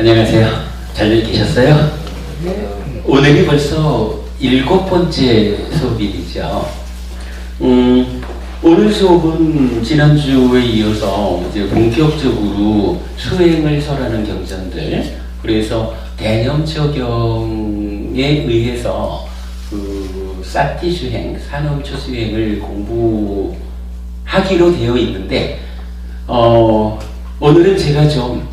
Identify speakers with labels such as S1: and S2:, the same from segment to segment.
S1: 안녕하세요. 잘들 계셨어요? 오늘이 벌써 7번째 수업일이죠. 오늘 수업은 지난주에 이어서 이제 본격적으로 수행을 설하는 경전들, 그래서 개념 적용에 의해서 그 사티 수행, 산엄초 수행을 공부하기로 되어 있는데, 오늘은 제가 좀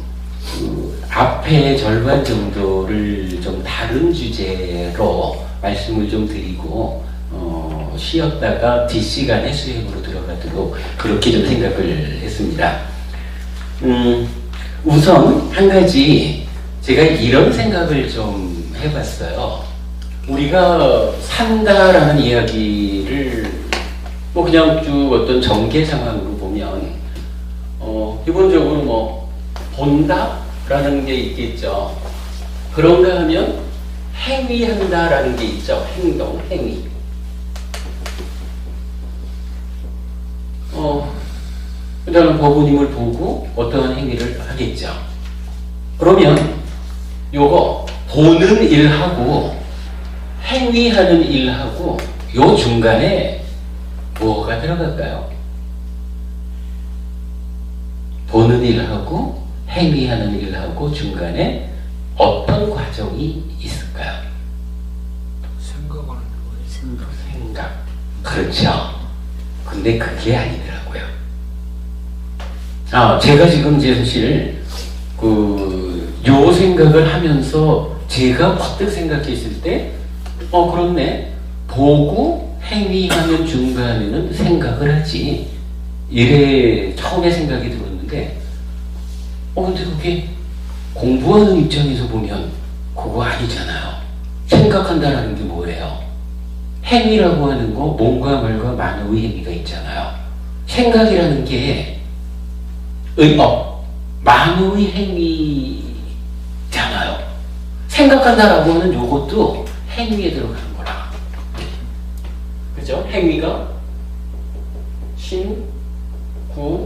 S1: 앞에 절반 정도를 좀 다른 주제로 말씀을 좀 드리고 쉬었다가 뒷시간에 수행으로 들어가도록 그렇게 좀 생각을 했습니다. 우선 한 가지 제가 이런 생각을 좀 해봤어요. 우리가 산다라는 이야기를 뭐 그냥 쭉 어떤 전개 상황으로 보면 기본적으로 뭐 본다? 라는 게 있겠죠. 그런가 하면 행위한다 라는 게 있죠. 행동, 행위. 일단은 법부님을 보고 어떠한 행위를 하겠죠. 그러면 요거 보는 일하고 행위하는 일하고 요 중간에 뭐가 들어갈까요? 보는 일하고 행위하는 일하고 중간에 어떤 과정이 있을까요?
S2: 생각하는 거예요.
S1: 생각. 그렇죠. 근데 그게 아니더라고요. 제가 지금 이제 사실 요 생각을 하면서 제가 퍼뜩 생각했을 때 그렇네. 보고 행위하는 중간에는 생각을 하지. 이래 처음에 생각이 들었는데 근데 그게 공부하는 입장에서 보면 그거 아니잖아요. 생각한다라는 게 뭐예요? 행위라고 하는 거 몸과 말과 만의 행위가 있잖아요. 생각이라는 게 만의 행위잖아요. 생각한다라고 하는 요것도 행위에 들어가는 거라. 그죠? 행위가 신구의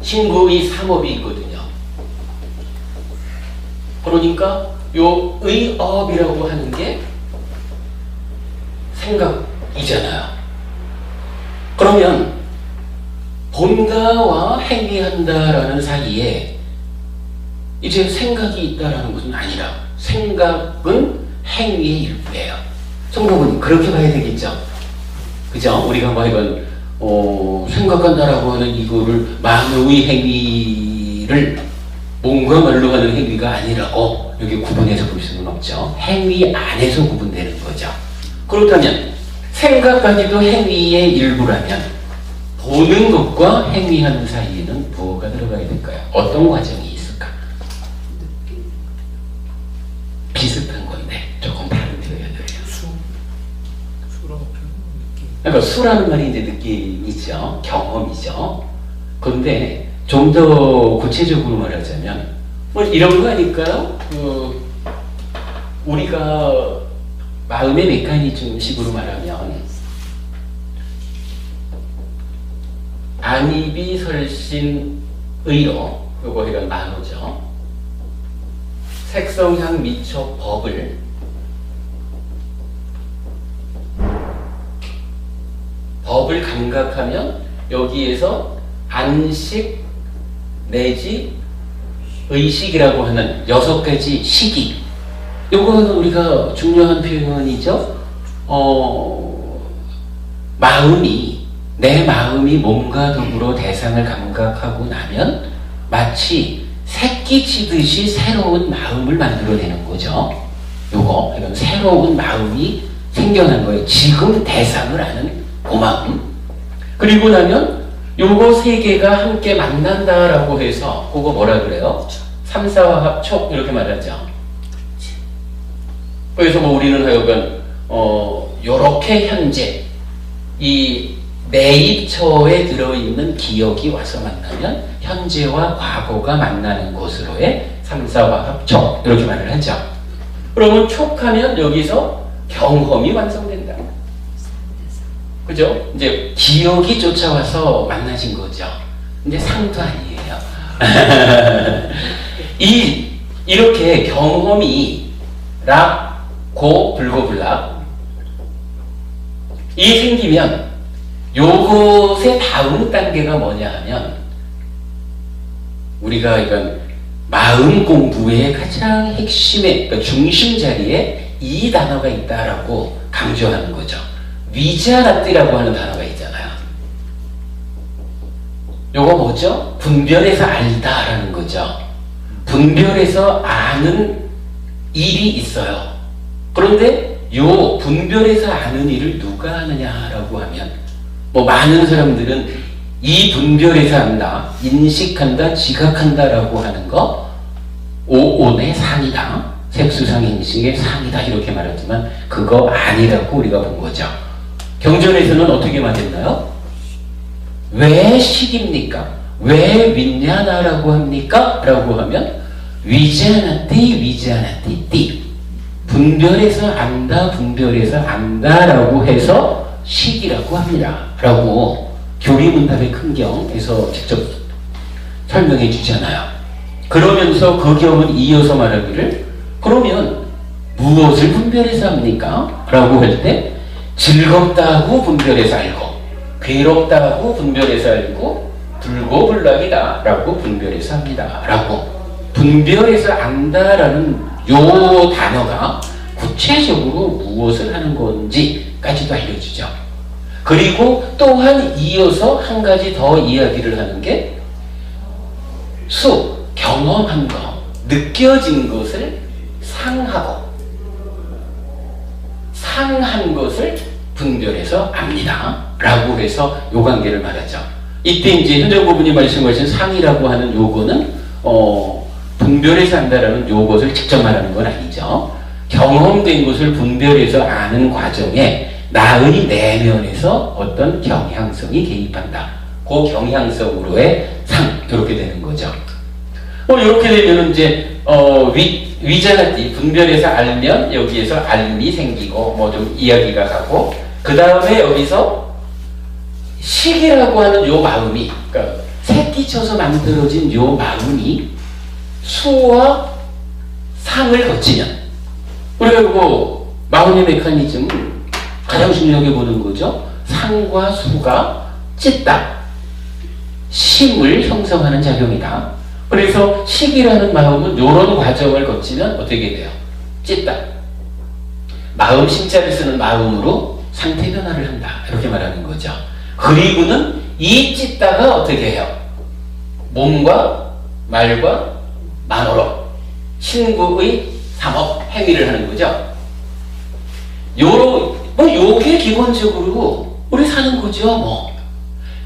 S1: 신구의 삼업이 있거든요. 그러니까 요 의업이라고 하는 게 생각이잖아요. 그러면 본가와 행위한다라는 사이에 이제 생각이 있다라는 것은 아니라 생각은 행위의 일부예요. 성경은 그렇게 봐야 되겠죠. 그죠? 우리가 뭐 이건 생각한다라고 하는 이거를 만의 행위를 몸과 말로 하는 행위가 아니라고 여기 구분해서 볼 수는 없죠. 행위 안에서 구분되는 거죠. 그렇다면 생각까지도 행위의 일부라면 보는 것과 행위하는 사이에는 뭐가 들어가야 될까요? 어떤 과정이 있을까? 비슷한 건데 조금 다른 되어야 돼요. 그러니까 수라는 말이 이제 느낌이죠. 경험이죠. 그런데 좀 더 구체적으로 말하자면 뭐 이런 거 아닐까요? 우리가 마음의 메커니즘식으로 말하면 안입이 설신 의로 요거 이런 만호죠. 색성향 미촉 법을 감각하면 여기에서 안식 내지 의식이라고 하는 6가지 식이, 요거는 우리가 중요한 표현이죠. 내 마음이 몸과 더불어 대상을 감각하고 나면 마치 새끼 치듯이 새로운 마음을 만들어내는 거죠. 요거 이런 새로운 마음이 생겨난 거예요. 지금 대상을 아는 그 마음. 그리고 나면 요거 3개가 함께 만난다라고 해서 그거 뭐라 그래요? 삼사화합 촉 이렇게 말하죠. 그래서 뭐 우리는 하여간 요렇게 현재 이 내입처에 들어있는 기억이 와서 만나면 현재와 과거가 만나는 곳으로의 삼사화합 촉 이렇게 말을 하죠. 그러면 촉하면 여기서 경험이 완성된다. 그죠? 이제 기억이 쫓아와서 만나신 거죠. 근데 상도 아니에요. 이렇게 경험이 락, 고, 불고, 불락 이 생기면 요것의 다음 단계가 뭐냐 하면 우리가 이건 마음 공부의 가장 핵심의 그러니까 중심 자리에 이 단어가 있다라고 강조하는 거죠. 위자나띠라고 하는 단어가 있잖아요. 요거 뭐죠? 분별해서 알다라는 거죠. 분별해서 아는 일이 있어요. 그런데 요 분별해서 아는 일을 누가 하느냐라고 하면 뭐 많은 사람들은 이 분별해서 안다, 인식한다, 지각한다라고 하는 거 오온의 상이다, 색수상행식의 상이다 이렇게 말하지만 그거 아니라고 우리가 본 거죠. 경전에서는 어떻게 말했나요? 왜 식입니까? 왜 윈냐나라고 합니까? 라고 하면 위자나띠 분별해서 안다, 분별해서 안다라고 해서 식이라고 합니다. 라고 교리문답의 큰경에서 직접 설명해 주잖아요. 그러면서 그 경은 이어서 말하기를 그러면 무엇을 분별해서 합니까? 라고 할 때 즐겁다고 분별해서 알고 괴롭다고 분별해서 알고 불고불락이다 라고 분별해서 합니다. 라고 분별해서 안다라는 요 단어가 구체적으로 무엇을 하는 건지까지도 알려주죠. 그리고 또한 이어서 한 가지 더 이야기를 하는 게 경험한 거, 느껴진 것을 상하고 상한 것을 분별해서 압니다. 라고 해서 요 관계를 말하죠. 이때 이제 현정부분이 말씀하신 상이라고 하는 요거는 분별해서 안다라는 요것을 직접 말하는 건 아니죠. 경험된 것을 분별해서 아는 과정에 나의 내면에서 어떤 경향성이 개입한다. 그 경향성으로의 상 이렇게 되는 거죠. 이렇게 되면 이제 위자나띠 분별해서 알면 여기에서 알미 생기고 뭐 좀 이야기가 가고 그 다음에 여기서 식이라고 하는 요 마음이 그러니까 새끼 쳐서 만들어진 요 마음이 수와 상을 거치면 우리가 이거 마음의 메커니즘 가장 중요하게 보는 거죠. 상과 수가 찢다 심을 형성하는 작용이다. 그래서 식이라는 마음은 이런 과정을 거치면 어떻게 돼요? 찢다. 마음 심자를 쓰는 마음으로 상태 변화를 한다. 이렇게 말하는 거죠. 그리고는 이 찢다가 어떻게 해요? 몸과 말과 만어로 신구의 삼업 행위를 하는 거죠. 요게 기본적으로 우리 사는 거죠.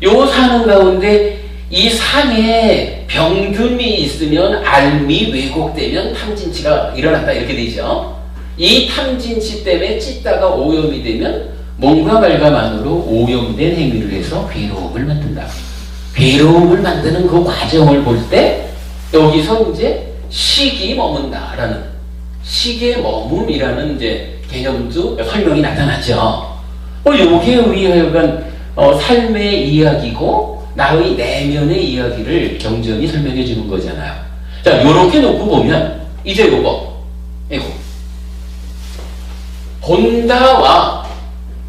S1: 요 사는 가운데 이 상에 병균이 있으면 알미 왜곡되면 탐진치가 일어난다 이렇게 되죠. 이 탐진치 때문에 찢다가 오염이 되면 몸과 말과 만으로 오염된 행위를 해서 괴로움을 만든다. 괴로움을 만드는 그 과정을 볼 때 여기서 이제 식이 머문다라는 식의 머문이라는 이제 개념도 설명이 나타나죠. 요게 우리가 삶의 이야기고 나의 내면의 이야기를 경전이 설명해 주는 거잖아요. 자, 요렇게 놓고 보면 이제 이거 본다와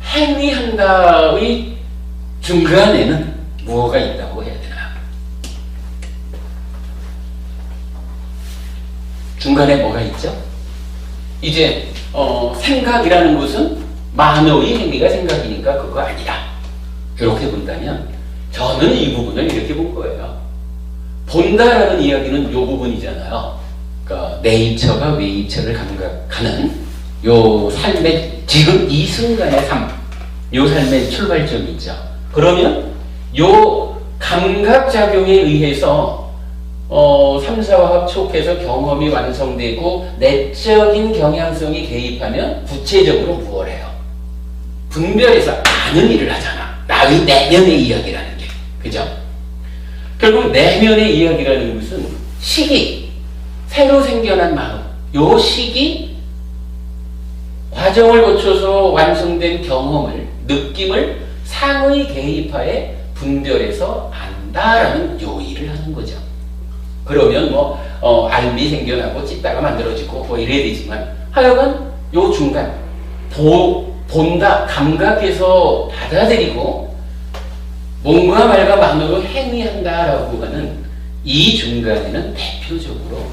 S1: 행위한다의 중간에는 뭐가 있다고 해야 되나요? 중간에 뭐가 있죠? 이제 생각이라는 것은 만어의 행위가 생각이니까 그거 아니다. 이렇게 본다면 저는 이 부분을 이렇게 본 거예요. 본다라는 이야기는 요 부분이잖아요. 그러니까 네이처가 웨이처를 감각하는 요 삶의 지금 이 순간의 삶, 요 삶의 출발점이 있죠. 그러면 요 감각작용에 의해서 삼사와 합촉해서 경험이 완성되고 내적인 경향성이 개입하면 구체적으로 무엇을 해요? 분별해서 아는 일을 하잖아. 나의 내면의 이야기라는 게. 그죠? 결국 내면의 이야기라는 것은 식이, 새로 생겨난 마음, 요 식이 과정을 거쳐서 완성된 경험을, 느낌을 상의 개입하에 분별해서 안다라는 요 일을 하는 거죠. 그러면 뭐 알미 생겨나고 찢다가 만들어지고 뭐 이래야 되지만 하여간 요 중간 본다 감각해서 받아들이고 몸과 말과 마음으로 행위한다라고 하는 이 중간에는 대표적으로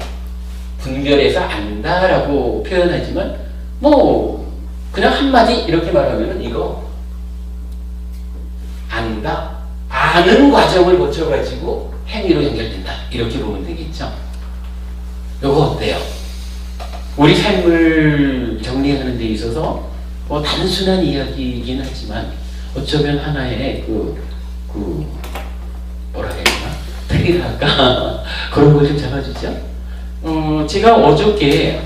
S1: 분별해서 안다라고 표현하지만 뭐 그냥 한마디 이렇게 말하면은 이거 안다 아는 과정을 거쳐가지고 행위로 연결된다 이렇게 보면 되겠죠. 요거 어때요? 우리 삶을 정리하는 데 있어서 뭐 단순한 이야기이긴 하지만 어쩌면 하나의 뭐라 해야 되나? 틀리라 할까? 그런 걸 좀 잡아주죠. 제가 어저께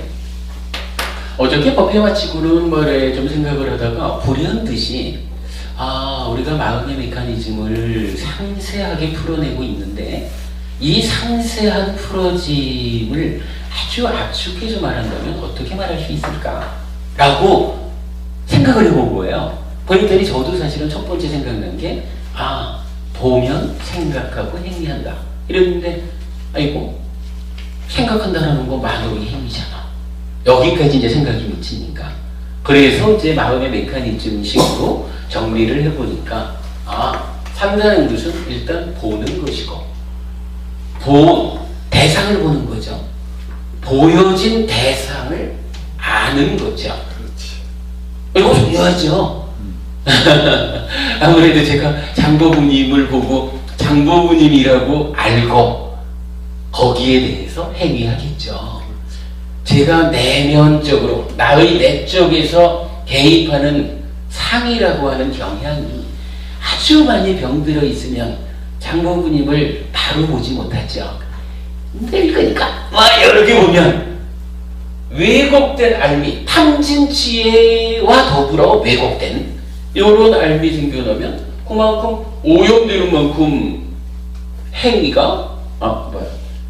S1: 법회 마치고는 뭐래 좀 생각을 하다가 불현듯이 우리가 마음의 메커니즘을 상세하게 풀어내고 있는데 이 상세한 풀어짐을 아주 압축해서 말한다면 어떻게 말할 수 있을까? 라고 생각을 해본 거예요. 그랬더니 저도 사실은 첫 번째 생각난 게 보면 생각하고 행위한다. 이랬는데 아이고 생각한다는 거 만으로의 행위잖아. 여기까지 이제 생각이 미치니까. 그래서 이제 마음의 메커니즘식으로 정리를 해보니까 산다는 것은 일단 보는 것이고 대상을 보는 거죠. 보여진 대상을 아는 거죠. 이거 중요하죠. 아무래도 제가 장보부님을 보고 장보부님이라고 알고 거기에 대해서 행위하겠죠. 제가 내면적으로 나의 내적에서 개입하는 상이라고 하는 경향이 아주 많이 병들어 있으면 장보부님을 바로 보지 못하죠. 늙으니까 이렇게 보면 왜곡된 알미, 탐진치와 더불어 왜곡된 이런 알미 생겨나면 그만큼 오염되는 만큼 행위가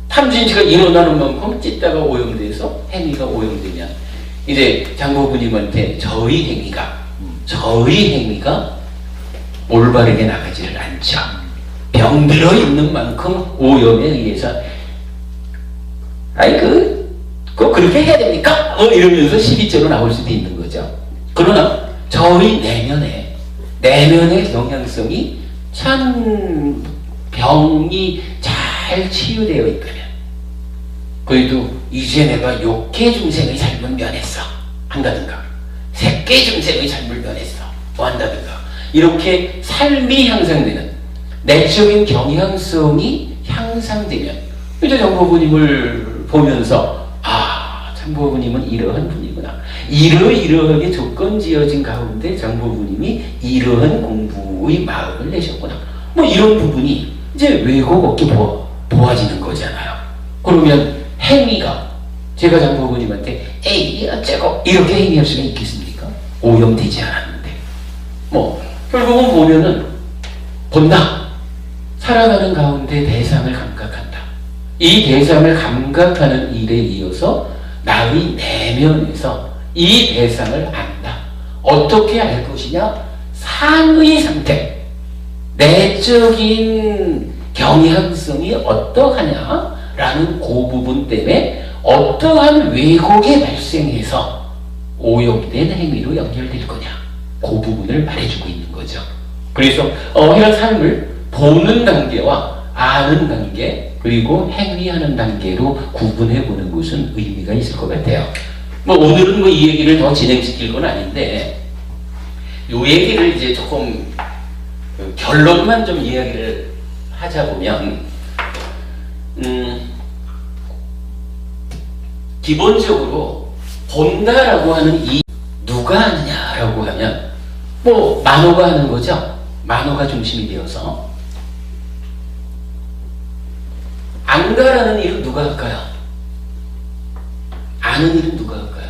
S1: 탐진치가 일어나는 만큼 찢다가 오염돼서 행위가 오염되면 이제 장보부님한테 저희 행위가 올바르게 나가지를 않죠. 병들어 있는 만큼 오염에 의해서 그렇게 해야 됩니까? 이러면서 시비죄로 나올 수도 있는 거죠. 그러나 저희 내면의 경향성이 참 병이 잘 치유되어 있다면 그래도 이제 내가 욕계 중생의 삶을 면했어 한다든가 색계 중생의 삶을 면했어 뭐 한다든가 이렇게 삶이 향상되는 내적인 경향성이 향상되면 이제 장보부님을 보면서 장보부님은 이러한 분이구나. 이러하게 조건 지어진 가운데 장보부님이 이러한 공부의 마음을 내셨구나. 뭐 이런 부분이 이제 왜곡 없게 보아지는 거잖아요. 그러면 행위가 제가 장보부님한테 에이 어쩌고 이렇게 행위할 수가 있겠습니까? 오염되지 않았는데 뭐 결국은 보면은 본다. 살아가는 가운데 대상을 감각한다. 이 대상을 감각하는 일에 이어서 나의 내면에서 이 대상을 안다. 어떻게 알 것이냐? 상의 상태, 내적인 경향성이 어떠하냐라는 그 부분 때문에 어떠한 왜곡이 발생해서 오염된 행위로 연결될 거냐 그 부분을 말해주고 있는 거죠. 그래서 이런 삶을 보는 단계와 아는 단계 그리고 행위하는 단계로 구분해보는 것은 의미가 있을 것 같아요. 뭐 오늘은 뭐 이 얘기를 더 진행시킬 건 아닌데 이 얘기를 이제 조금 결론만 좀 이야기를 하자 보면 기본적으로 본다라고 하는 이 누가 하느냐라고 하면 뭐 만호가 하는 거죠. 만호가 중심이 되어서 안다라는 일은 누가 할까요? 아는 일은 누가 할까요?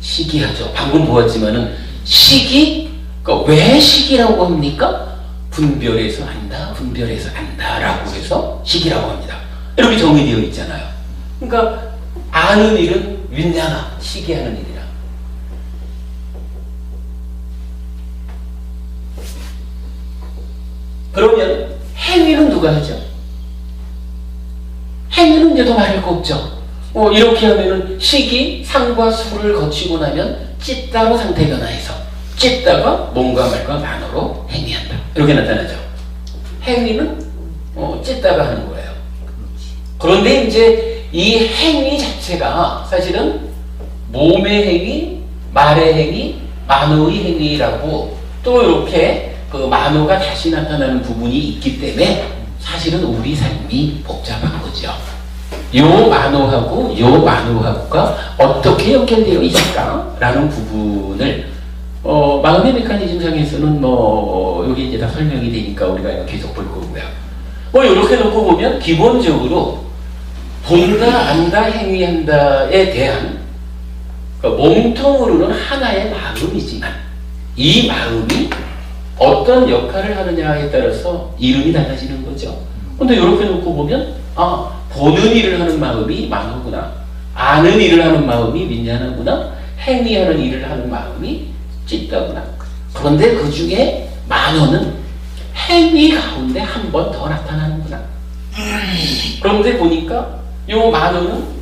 S1: 시기하죠. 방금 보았지만은 시기? 그러니까 왜 시기라고 합니까? 분별해서 안다라고 해서 시기라고 합니다. 이렇게 정의되어 있잖아요. 그러니까 아는 일은 윈냐나 시기하는 일이라. 그러면 행위는 누가 하죠? 이제 더 말할 거 없죠. 이렇게 하면은 식이 상과 수를 거치고 나면 찢다로 상태 변화해서 찢다가 몸과 말과 만어로 행위한다. 이렇게 나타나죠. 행위는 찢다가 하는 거예요. 그런데 이제 이 행위 자체가 사실은 몸의 행위, 말의 행위, 만어의 행위라고 또 이렇게 그 만어가 다시 나타나는 부분이 있기 때문에 사실은 우리 삶이 복잡한 거죠. 요 만어하고 요 만어하고가 어떻게 연결되어 있을까라는 부분을 마음의 메커니즘상에서는 여기 이제 다 설명이 되니까 우리가 계속 볼 거고요. 이렇게 놓고 보면 기본적으로 본다, 안다, 행위한다에 대한 몸통으로는 하나의 마음이지만 이 마음이 어떤 역할을 하느냐에 따라서 이름이 달라지는 거죠. 근데 이렇게 놓고 보면 보는 일을 하는 마음이 만어구나, 아는 일을 하는 마음이 윈냐나구나, 행위하는 일을 하는 마음이 찢다구나. 그런데 그 중에 만어는 행위 가운데 한 번 더 나타나는구나. 그런데 보니까 요 만어는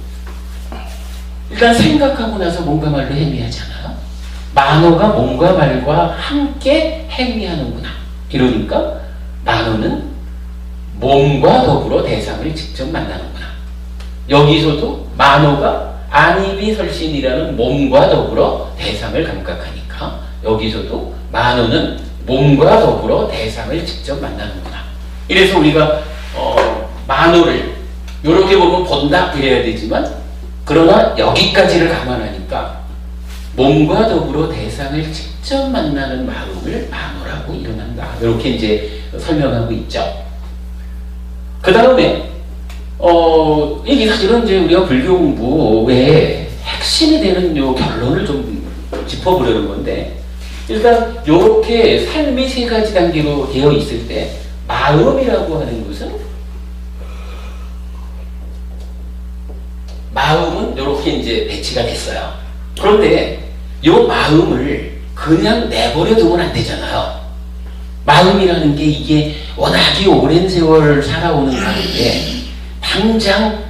S1: 일단 생각하고 나서 몸과 말로 행위하잖아요. 만어가 몸과 말과 함께 행위하는구나. 이러니까 만어는 몸과 더불어 대상을 직접 만나는구나. 여기서도 만어가 안이비설신이라는 몸과 더불어 대상을 감각하니까 여기서도 만어는 몸과 더불어 대상을 직접 만나는구나. 이래서 우리가 만어를 이렇게 보면 본다 이래야 되지만 그러나 여기까지를 감안하니까 몸과 더불어 대상을 직접 만나는 마음을 만어라고 이름한다. 이렇게 이제 설명하고 있죠. 그 다음에 이게 사실은 이제 우리가 불교 공부의 핵심이 되는 요 결론을 좀 짚어보려는 건데, 일단 이렇게 삶이 세 가지 단계로 되어 있을 때 마음이라고 하는 것은 마음은 이렇게 이제 배치가 됐어요. 그런데 이 마음을 그냥 내버려 두면 안 되잖아요. 마음이라는 게 이게 워낙에 오랜 세월 살아오는 마음인데 당장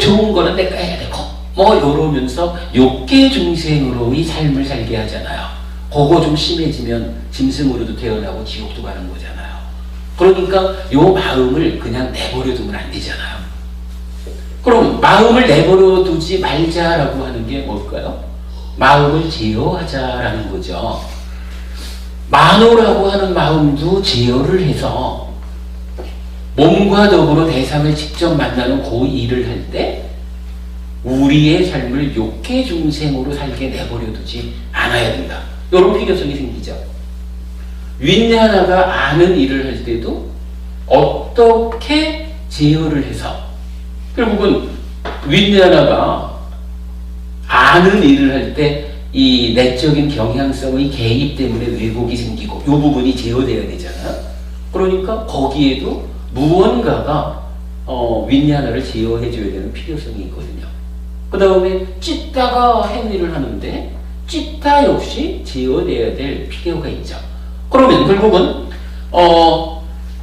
S1: 좋은 거는 내가 해야 되고 이러면서 욕계 중생으로의 삶을 살게 하잖아요. 그거 좀 심해지면 짐승으로도 태어나고 지옥도 가는 거잖아요. 그러니까 이 마음을 그냥 내버려 두면 안 되잖아요. 그럼 마음을 내버려 두지 말자라고 하는 게 뭘까요? 마음을 제어하자라는 거죠. 만어라고 하는 마음도 제어를 해서 몸과 더불어 대상을 직접 만나는 그 일을 할 때 우리의 삶을 욕계 중생으로 살게 내버려 두지 않아야 된다. 이런 필요성이 생기죠. 윈냐나가 아는 일을 할 때도 어떻게 제어를 해서 결국은 윈냐나가 아는 일을 할 때 이 내적인 경향성의 개입 때문에 왜곡이 생기고 이 부분이 제어돼야 되잖아요. 그러니까 거기에도 무언가가 윈냐나를 제어해줘야 되는 필요성이 있거든요. 그 다음에 찢다가 행위를 하는데 찢다 역시 제어돼야 될 필요가 있죠. 그러면 결국은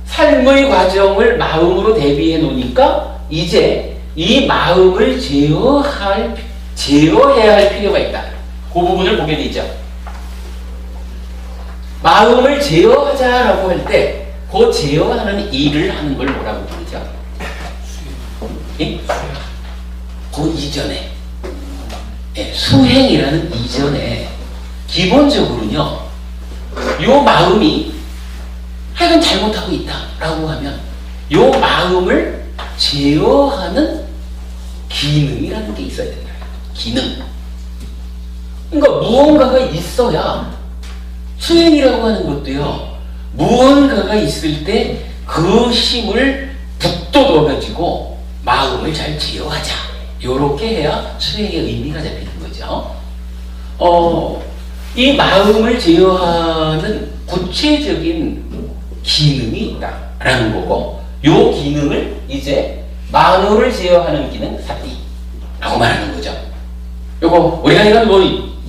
S1: 삶의 과정을 마음으로 대비해 놓으니까 이제 이 마음을 제어해야 할 필요가 있다. 그 부분을 보게 되죠. 마음을 제어하자라고 할 때 그 제어하는 일을 하는 걸 뭐라고 부르죠? 예? 그 이전에 수행이라는 이전에 기본적으로는요, 요 마음이 하여간 잘못하고 있다라고 하면 요 마음을 제어하는 기능이라는 게 있어야 된다. 기능. 그러니까 무언가가 있어야 수행이라고 하는 것도요, 무언가가 있을 때 그 힘을 북돋워가지고 마음을 잘 제어하자. 요렇게 해야 수행의 의미가 잡히는 거죠. 이 마음을 제어하는 구체적인 기능이 있다라는 거고, 요 기능을 이제 만어를 제어하는 기능 사띠라고 말하는 거죠. 요거 우리가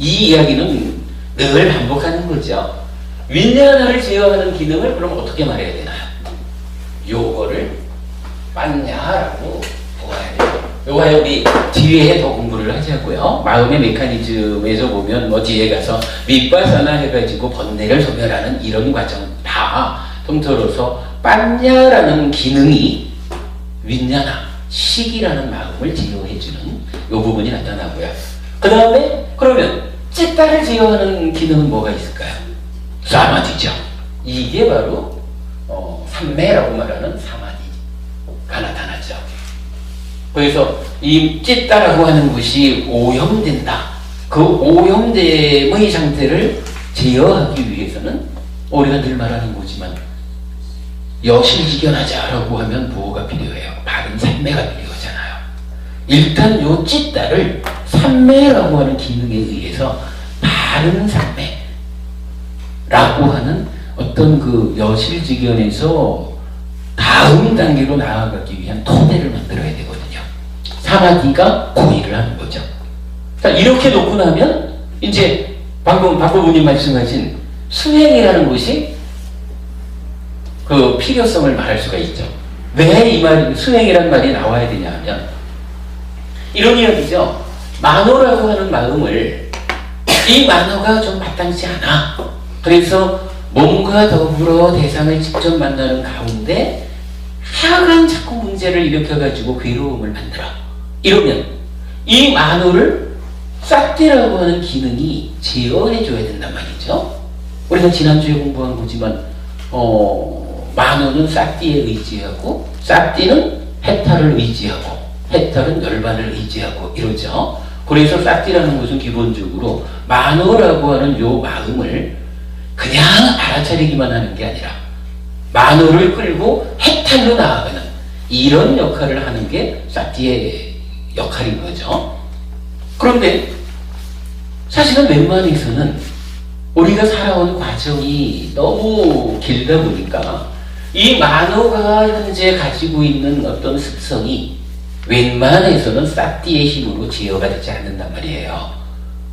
S1: 이 이야기는 늘 반복하는 거죠. 윈냐나를 제어하는 기능을 그럼 어떻게 말해야 되나요? 요거를 빠냐라고 보아야 좋아요. 우리 뒤에 더 공부를 하자고요. 마음의 메커니즘에서 보면 뭐 뒤에 가서 밑바사나 해가지고 번뇌를 소멸하는 이런 과정 다 통틀어서 빠냐라는 기능이 윈냐나 식이라는 마음을 제어해주는 이 부분이 나타나고요. 그 다음에 그러면 찌따를 제어하는 기능은 뭐가 있을까요? 사마디죠. 이게 바로 삼매라고 말하는 사마디가 나타나죠. 그래서 이 찌따라고 하는 것이 오염된다. 그 오염됨의 상태를 제어하기 위해서는 우리가 늘 말하는 거지만 여실직연하자라고 하면 뭐가 필요해요? 바른 삼매가 필요하잖아요. 일단 요 찌따를 삼매라고 하는 기능에 의해서 바른 삼매라고 하는 어떤 그 여실직연에서 다음 단계로 나아가기 위한 토대를 만들어야 되거든요. 사마디가 고의를 하는 거죠. 자, 이렇게 놓고 나면 이제 방금 박보부님 말씀하신 수행이라는 것이 그 필요성을 말할 수가 있죠. 왜 이 말, 수행이라는 말이 나와야 되냐 하면 이런 이야기죠. 만호라고 하는 마음을 이 만호가 좀 마땅치 않아. 그래서 몸과 더불어 대상을 직접 만나는 가운데 하여간 자꾸 문제를 일으켜가지고 괴로움을 만들어. 이러면 이 만호를 싹디라고 하는 기능이 제어해줘야 된단 말이죠. 우리가 지난주에 공부한 거지만 만호는 싹디에 의지하고 싹디는 해탈을 의지하고 해탈은 열반을 의지하고 이러죠. 그래서 싹디라는 것은 기본적으로 만호라고 하는 요 마음을 그냥 알아차리기만 하는 게 아니라 만호를 끌고 해탈로 나아가는 이런 역할을 하는 게 싹디의 역할인 거죠. 그런데 사실은 웬만해서는 우리가 살아온 과정이 너무 길다 보니까 이 만호가 현재 가지고 있는 어떤 습성이 웬만해서는 싹디의 힘으로 제어가 되지 않는단 말이에요.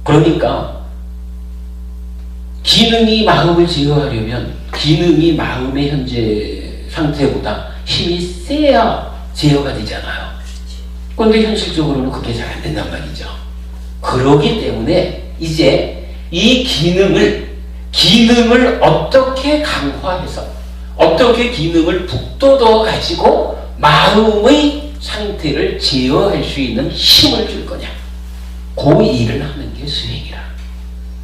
S1: 그러니까 기능이 마음을 제어하려면 기능이 마음의 현재 상태보다 힘이 세야 제어가 되잖아요. 그런데 현실적으로는 그게 잘 안 된단 말이죠. 그러기 때문에 이제 이 기능을 어떻게 강화해서 어떻게 기능을 북돋워 가지고 마음의 상태를 제어할 수 있는 힘을 줄 거냐. 그 일을 하는 게 수행이라.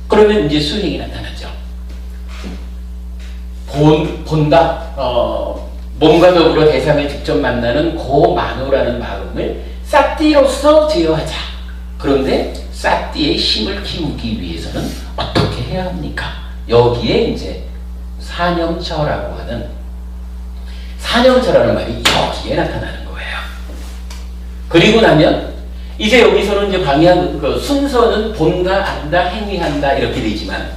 S1: 그러면 이제 수행이 나타나죠. 본다. 몸과 더불어 대상을 직접 만나는 그 만호라는 마음을 싹디로서 제어하자. 그런데 싹디의 힘을 키우기 위해서는 어떻게 해야 합니까? 여기에 이제 사념처라고 하는 사념처라는 말이 여기에 나타나는 거예요. 그리고 나면 이제 여기서는 이제 방향 그 순서는 본다, 안다, 행위한다 이렇게 되지만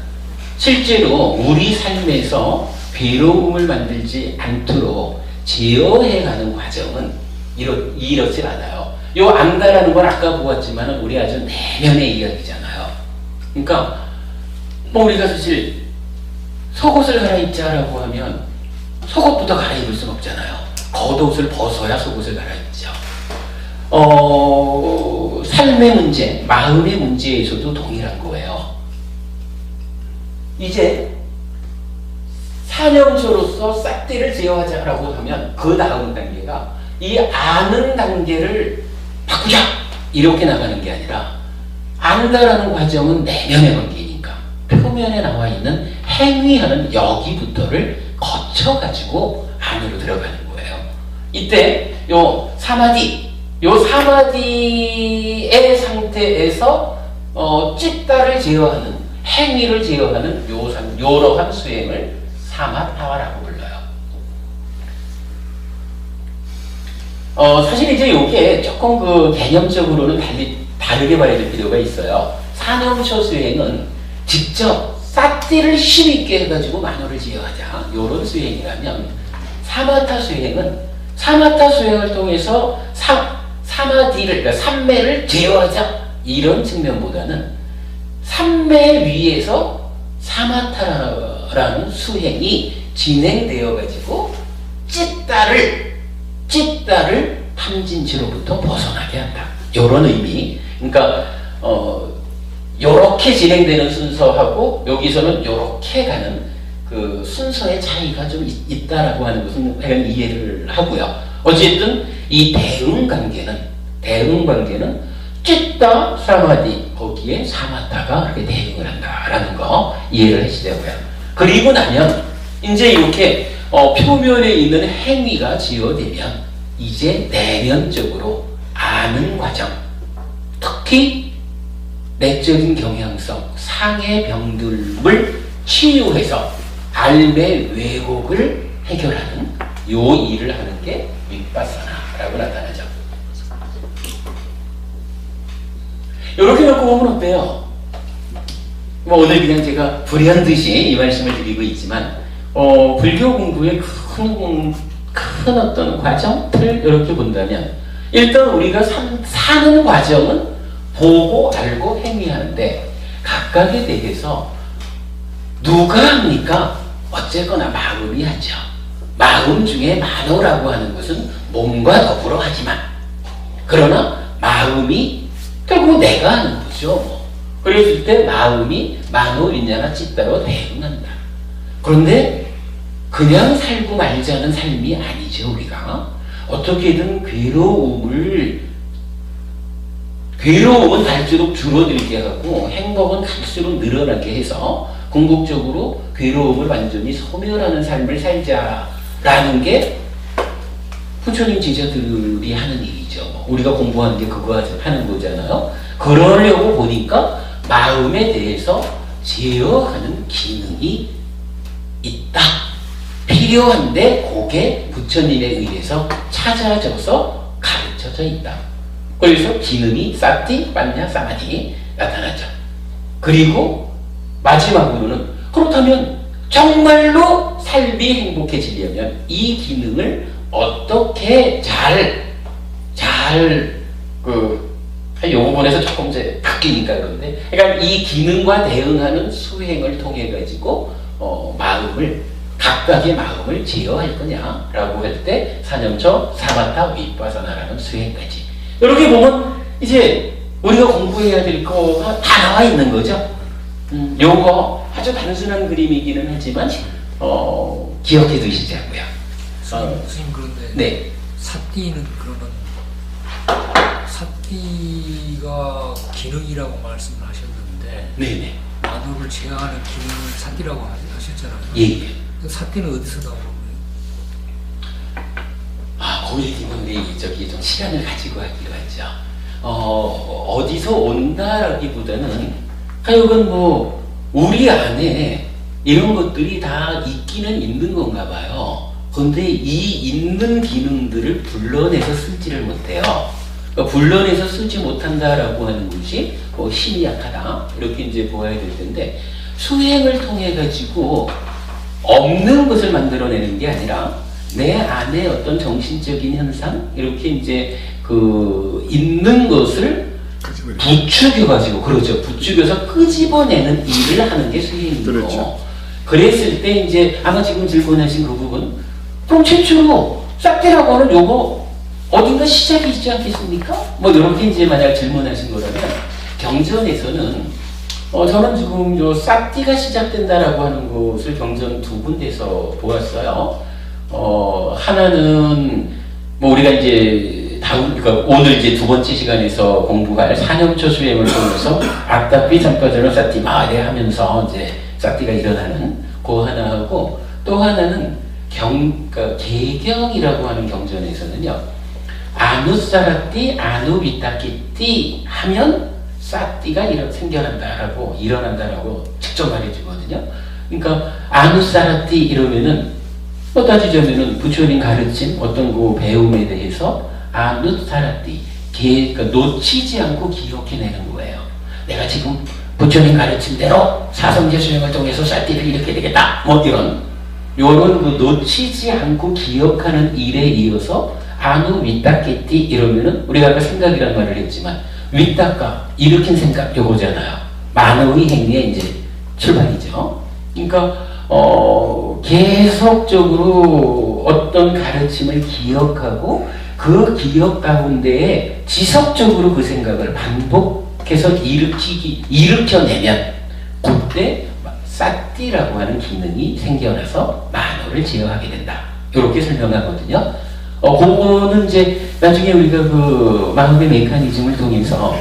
S1: 실제로 우리 삶에서 괴로움을 만들지 않도록 제어해가는 과정은 이렇지 않아요. 요 안다라는 건 아까 보았지만 우리 아주 내면의 이야기잖아요. 그러니까 뭐 우리가 사실 속옷을 갈아입자라고 하면 속옷부터 갈아입을 수는 없잖아요. 겉옷을 벗어야 속옷을 갈아입죠. 삶의 문제, 마음의 문제에서도 동일한 거예요. 이제 사념초로서 싹디를 제어하자라고 하면 그 다음 단계가 이 아는 단계를 바꾸자 이렇게 나가는 게 아니라 안다라는 과정은 내면의 관계니까 표면에 나와 있는 행위하는 여기부터를 거쳐가지고 안으로 들어가는 거예요. 이때 요 사마디의 상태에서 찌따를 제어하는 행위를 제어하는 요러한 수행을 사마타와라고 불러요. 사실 이제 요게 조금 그 개념적으로는 다르게 봐야 될 필요가 있어요. 사념초 수행은 직접 싹디를 힘있게 해가지고 만호를 제어하자. 요런 수행이라면 사마타 수행을 통해서 사마디를, 그러니까 삼매를 제어하자. 이런 측면보다는 삼매 위에서 사마타라는 수행이 진행되어 가지고 찌따를 탐진치로부터 벗어나게 한다. 이런 의미. 그러니까 요렇게 진행되는 순서하고 여기서는 요렇게 가는 그 순서의 차이가 좀 있다라고 하는 것은 약간 이해를 하고요. 어쨌든 이 대응관계는 찌따 사마디, 거기에 사마타가 그렇게 대응을 한다라는 거 이해를 하시자고요. 그리고 나면 이제 이렇게 표면에 있는 행위가 지어되면 이제 내면적으로 아는 과정, 특히 내적인 경향성, 상해 병들을 치유해서 삶의 왜곡을 해결하는 요 일을 하는 게 윗바사나라고 나타나죠. 이렇게 놓고 보면 어때요? 뭐 오늘 그냥 제가 불현듯이 이 말씀을 드리고 있지만 불교 공부의 큰 어떤 과정을 이렇게 본다면 일단 우리가 사는 과정은 보고 알고 행위하는데 각각에 대해서 누가 합니까? 어쨌거나 마음이 하죠. 마음 중에 만호라고 하는 것은 몸과 더불어 하지만 그러나 마음이 결국 내가 하는 거죠. 그랬을 때 마음이 만호 인자나 찌따로 대응한다. 그런데 그냥 살고 말자는 삶이 아니죠. 우리가 어떻게든 괴로움은 갈수록 줄어들게 하고 행복은 갈수록 늘어나게 해서 궁극적으로 괴로움을 완전히 소멸하는 삶을 살자라는 게 부처님 제자들이 하는 일이죠. 우리가 공부하는 게 그거 하는 거잖아요. 그러려고 보니까 마음에 대해서 제어하는 기능이 있다. 필요한데 그게 부처님에 의해서 찾아져서 가르쳐져 있다. 그래서 기능이 사티, 빠냐, 사마디 나타나죠. 그리고 마지막으로는 그렇다면 정말로 삶이 행복해지려면 이 기능을 어떻게 요 부분에서 조금 이제 바뀌니까 그런데 그러니까 이 기능과 대응하는 수행을 통해 가지고 각각의 마음을 제어할 거냐라고 할 때 사념처 사마타 윗바사나라는 수행까지 이렇게 보면 이제 우리가 공부해야 될 거 다 나와 있는 거죠. 요거 아주 단순한 그림이기는 하지만 기억해 두시자고요.
S2: 선생님 그런데
S1: 네.
S2: 사띠는 그러면 사띠가 기능이라고 말씀을 하셨는데
S1: 네네.
S2: 만호를 제어하는 기능을 사띠라고 하셨잖아요.
S1: 예.
S2: 사띠는 어디서 나오는 거예요?
S1: 거기 우리 좀 시간을 가지고 하기로 하죠. 어디서 온다라기보다는 하여간 뭐 우리 안에 이런 것들이 다 있기는 있는 건가 봐요. 그런데 이 있는 기능들을 불러내서 쓰지를 못해요. 그러니까 불러내서 쓰지 못한다라고 하는 것이 힘이 약하다 이렇게 이제 보아야 될 텐데 수행을 통해 가지고 없는 것을 만들어내는 게 아니라 내 안에 어떤 정신적인 현상 이렇게 이제 있는 것을 부추겨가지고 그렇죠. 부추겨서 끄집어내는 일을 하는 게 수행이고
S3: 그렇죠.
S1: 그랬을 때 이제 아마 지금 질문하신 그 부분 그럼 최초로 싹대라고 하는 요거 어딘가 시작이 있지 않겠습니까? 뭐 이렇게 이제 만약 질문하신 거라면 경전에서는 저는 지금 요 싹띠가 시작된다라고 하는 것을 경전 두 군데서 보았어요. 하나는 뭐 우리가 이제 그러니까 오늘 이제 두 번째 시간에서 공부할 사념처 수행을 통해서 악답비 삼파전을 싹띠 마대 하면서 이제 싹띠가 일어나는 그 하나하고 또 하나는 그러니까 개경이라고 하는 경전에서는요 아누사라띠 아누비타키띠 하면 싹띠가 생겨난다라고 일어난다라고 직접 말해주거든요. 그러니까 아누사라띠 이러면은 따지자면은 부처님 가르친 어떤 그 배움에 대해서 아누사라띠 그러니까 놓치지 않고 기억해내는 거예요. 내가 지금 부처님 가르친 대로 사성제 수행을 통해서 싹띠를 이렇게 되겠다. 뭐 요런 그 놓치지 않고 기억하는 일에 이어서 아누 윗닦겠띠 이러면은 우리가 아까 생각이라는 말을 했지만 윗닦아 일으킨 생각 요거잖아요. 만의 행위에 이제 출발이죠. 그러니까 계속적으로 어떤 가르침을 기억하고 그 기억 가운데에 지속적으로 그 생각을 반복해서 일으켜내면 그때 사띠라고 하는 기능이 생겨나서 만호를 제어하게 된다. 이렇게 설명하거든요. 그거는 이제 나중에 우리가 그 마음의 메커니즘을 통해서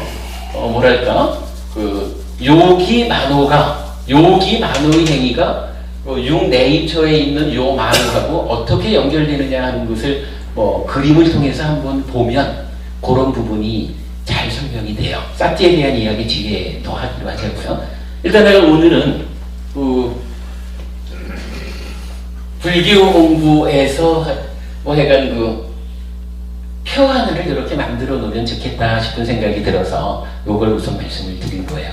S1: 뭐랄까 그 요기 만호의 행위가 육 네이처에 있는 요 만호하고 어떻게 연결되느냐 하는 것을 뭐 그림을 통해서 한번 보면 그런 부분이 잘 설명이 돼요. 사티에 대한 이야기 뒤에 더 하기로 하자고요. 일단 내가 오늘은 그 불교 공부에서 뭐 약간 그 표 하나를 이렇게 만들어 놓으면 좋겠다 싶은 생각이 들어서 요걸 우선 말씀을 드린 거예요.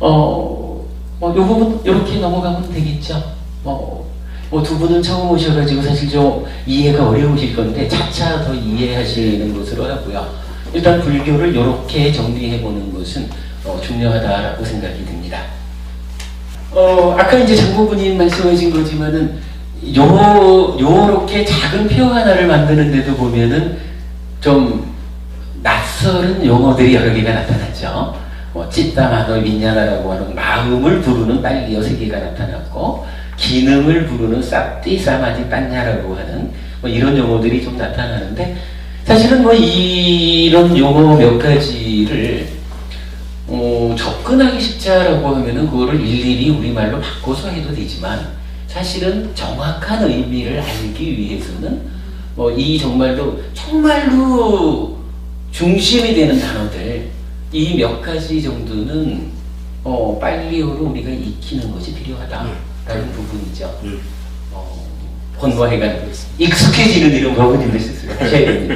S1: 요 부분 이렇게 넘어가면 되겠죠. 두 분은 처음 오셔가지고 사실 좀 이해가 어려우실 건데 차차 더 이해하시는 것으로 하고요. 일단 불교를 이렇게 정리해 보는 것은 중요하다라고 생각이 듭니다. 아까 이제 장모부님 말씀하신 거지만은 요렇게 작은 표 하나를 만드는데도 보면은 좀 낯설은 용어들이 여러 개가 나타났죠. 찌따마노 윈냐나라고 하는 마음을 부르는 빨리어 세 개가 나타났고, 기능을 부르는 쌉띠 사마디 빤냐라고 하는 이런 용어들이 좀 나타나는데, 사실은 이런 용어 몇 가지를 접근하기 쉽자라고 하면은 그거를 일일이 우리말로 바꿔서 해도 되지만, 사실은 정확한 의미를 알기 위해서는 이 정말로 중심이 되는 단어들 이 몇 가지 정도는 빨리어로 우리가 익히는 것이 필요하다라는 부분이죠. 본화해가 익숙해지는 이런 부분이 있으셔야 됩니다.